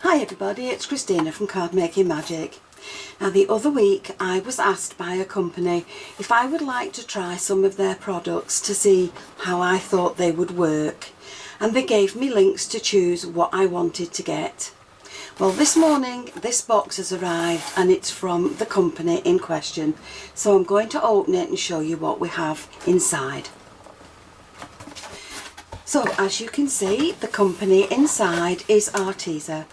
Hi everybody, it's Christina from Card Making Magic. Now the other week I was asked by a company if I would like to try some of their products to see how I thought they would work, and they gave me links to choose what I wanted to get. Well, this morning this box has arrived and it's from the company in question, so I'm going to open it and show you what we have inside. So as you can see, the company inside is Arteza.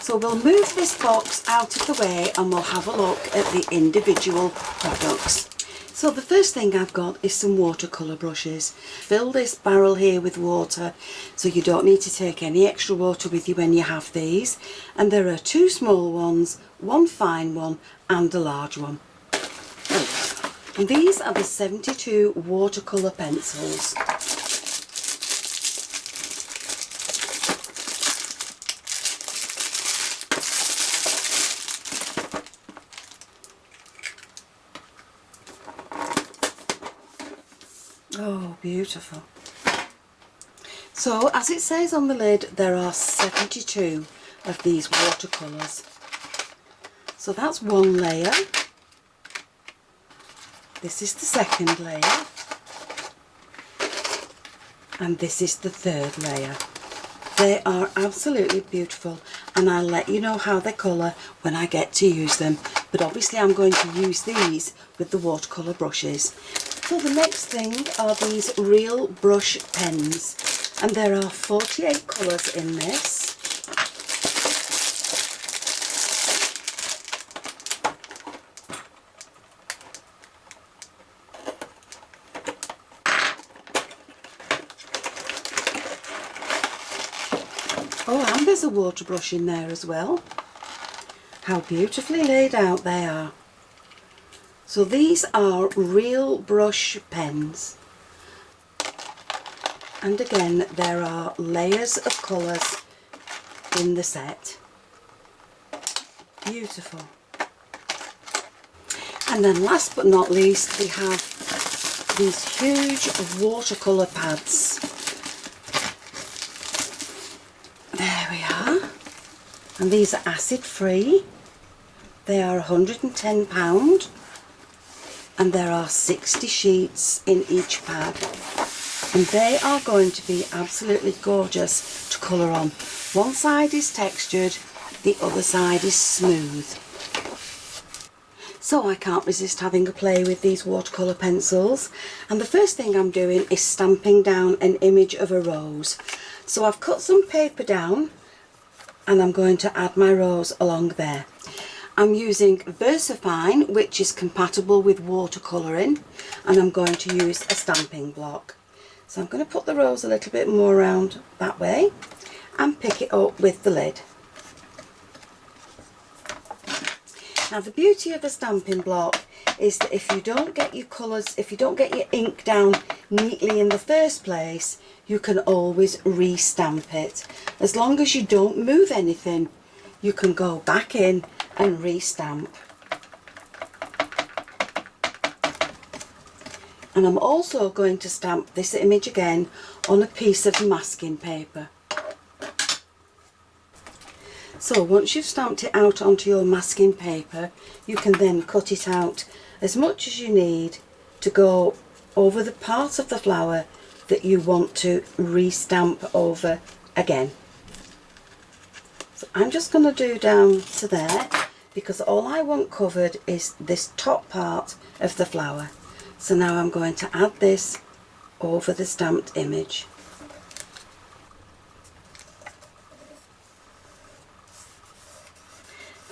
So we'll move this box out of the way and we'll have a look at the individual products. So the first thing I've got is some watercolour brushes. Fill this barrel here with water, so you don't need to take any extra water with you when you have these. And there are two small ones, one fine one and a large one. And these are the 72 watercolour pencils. Oh, beautiful. So, as it says on the lid, there are 72 of these watercolours. So that's one layer. This is the second layer. And this is the third layer. They are absolutely beautiful, and I'll let you know how they colour when I get to use them. But obviously I'm going to use these with the watercolour brushes. So the next thing are these real brush pens, and there are 48 colours in this. Oh, and there's a water brush in there as well. How beautifully laid out they are. So these are real brush pens, and again there are layers of colours in the set. Beautiful. And then last but not least we have these huge watercolour pads. There we are, and these are acid free. They are £110. and there are 60 sheets in each pad, and they are going to be absolutely gorgeous to colour on. One side is textured, the other side is smooth. So I can't resist having a play with these watercolour pencils, and the first thing I'm doing is stamping down an image of a rose. So I've cut some paper down and I'm going to add my rose along there. I'm using VersaFine, which is compatible with watercolouring, and I'm going to use a stamping block. So I'm going to put the rose a little bit more around that way and pick it up with the lid. Now the beauty of a stamping block is that if you don't get your colours, if you don't get your ink down neatly in the first place, you can always re-stamp it. As long as you don't move anything, you can go back in and re-stamp. And I'm also going to stamp this image again on a piece of masking paper. So once you've stamped it out onto your masking paper, you can then cut it out as much as you need to go over the part of the flower that you want to re-stamp over again. So I'm just going to do down to there, because all I want covered is this top part of the flower. So now I'm going to add this over the stamped image.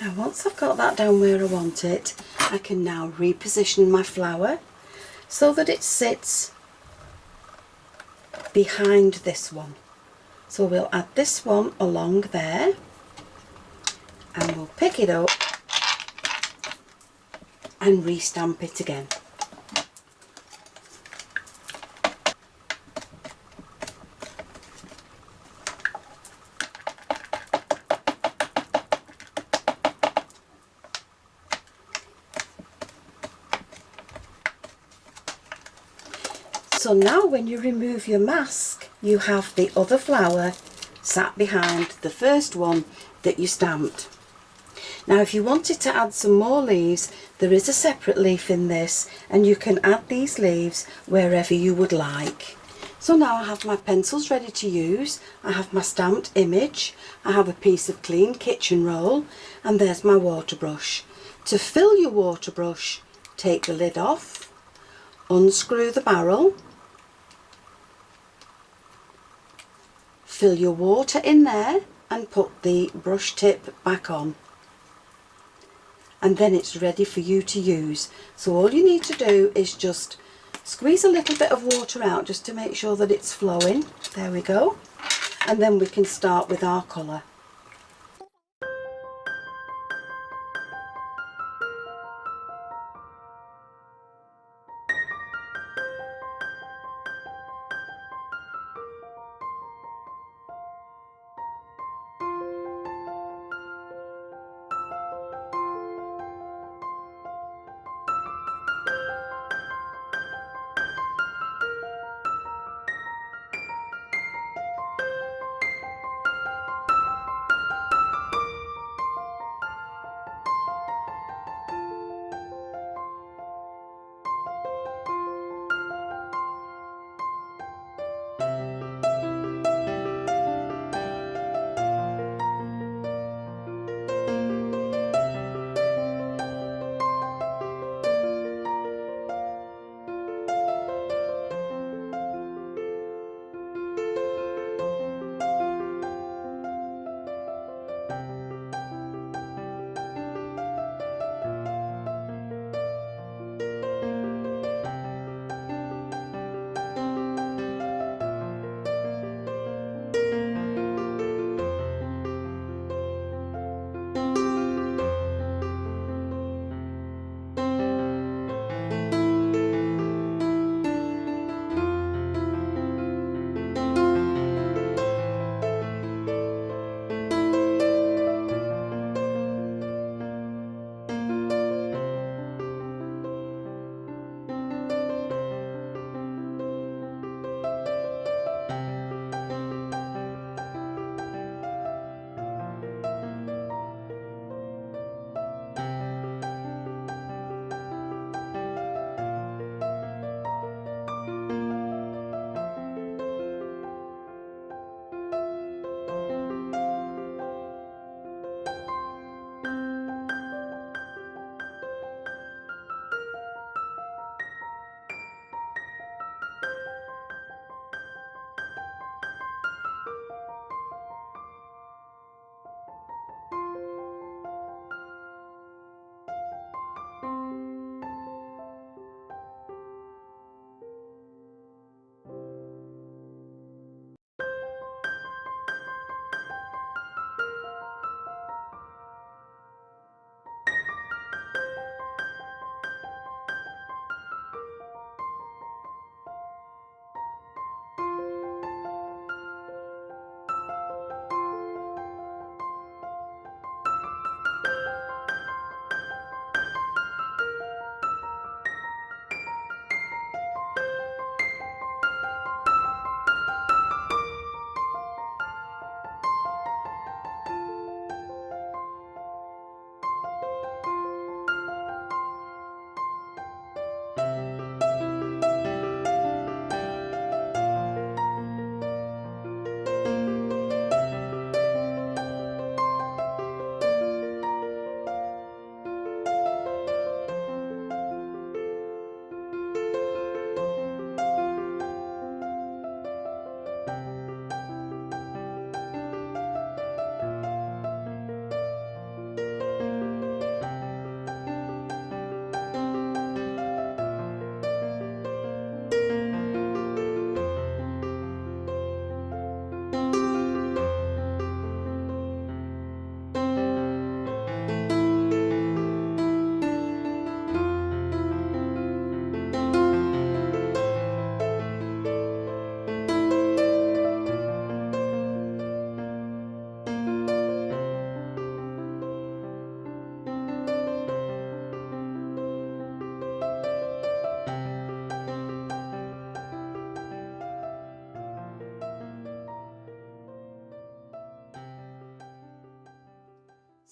Now once I've got that down where I want it, I can now reposition my flower so that it sits behind this one. So we'll add this one along there, and we'll pick it up and re-stamp it again. So now when you remove your mask, you have the other flower sat behind the first one that you stamped. Now if you wanted to add some more leaves, there is a separate leaf in this, and you can add these leaves wherever you would like. So now I have my pencils ready to use, I have my stamped image, I have a piece of clean kitchen roll, and there's my water brush. To fill your water brush, take the lid off, unscrew the barrel, fill your water in there and put the brush tip back on. And then it's ready for you to use. So all you need to do is just squeeze a little bit of water out just to make sure that it's flowing. There we go. And then we can start with our colour.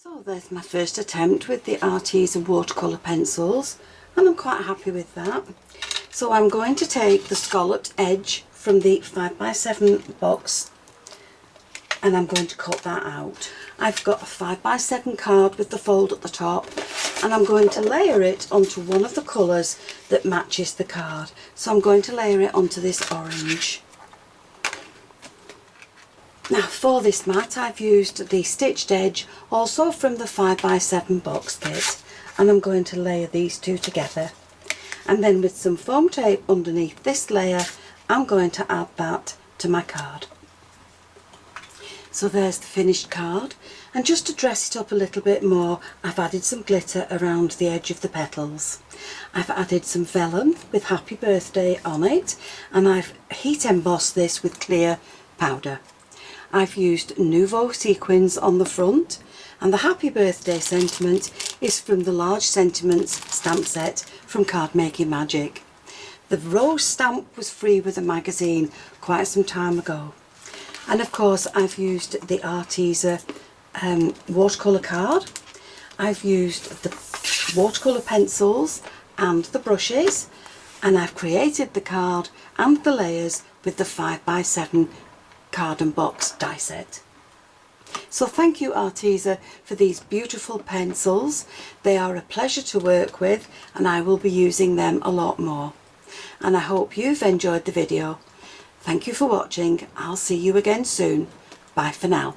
So there's my first attempt with the Arteza watercolour pencils, and I'm quite happy with that. So I'm going to take the scalloped edge from the 5x7 box and I'm going to cut that out. I've got a 5x7 card with the fold at the top, and I'm going to layer it onto one of the colours that matches the card. So I'm going to layer it onto this orange. Now for this mat I've used the stitched edge, also from the 5x7 box kit, and I'm going to layer these two together. And then with some foam tape underneath this layer, I'm going to add that to my card. So there's the finished card, and just to dress it up a little bit more, I've added some glitter around the edge of the petals. I've added some vellum with Happy Birthday on it, and I've heat embossed this with clear powder. I've used Nouveau sequins on the front, and the Happy Birthday sentiment is from the Large Sentiments stamp set from Card Making Magic. The rose stamp was free with a magazine quite some time ago. And of course I've used the Arteza watercolour card. I've used the watercolour pencils and the brushes, and I've created the card and the layers with the 5x7 card and box die set. So thank you Arteza for these beautiful pencils. They are a pleasure to work with, and I will be using them a lot more. And I hope you've enjoyed the video. Thank you for watching. I'll see you again soon. Bye for now.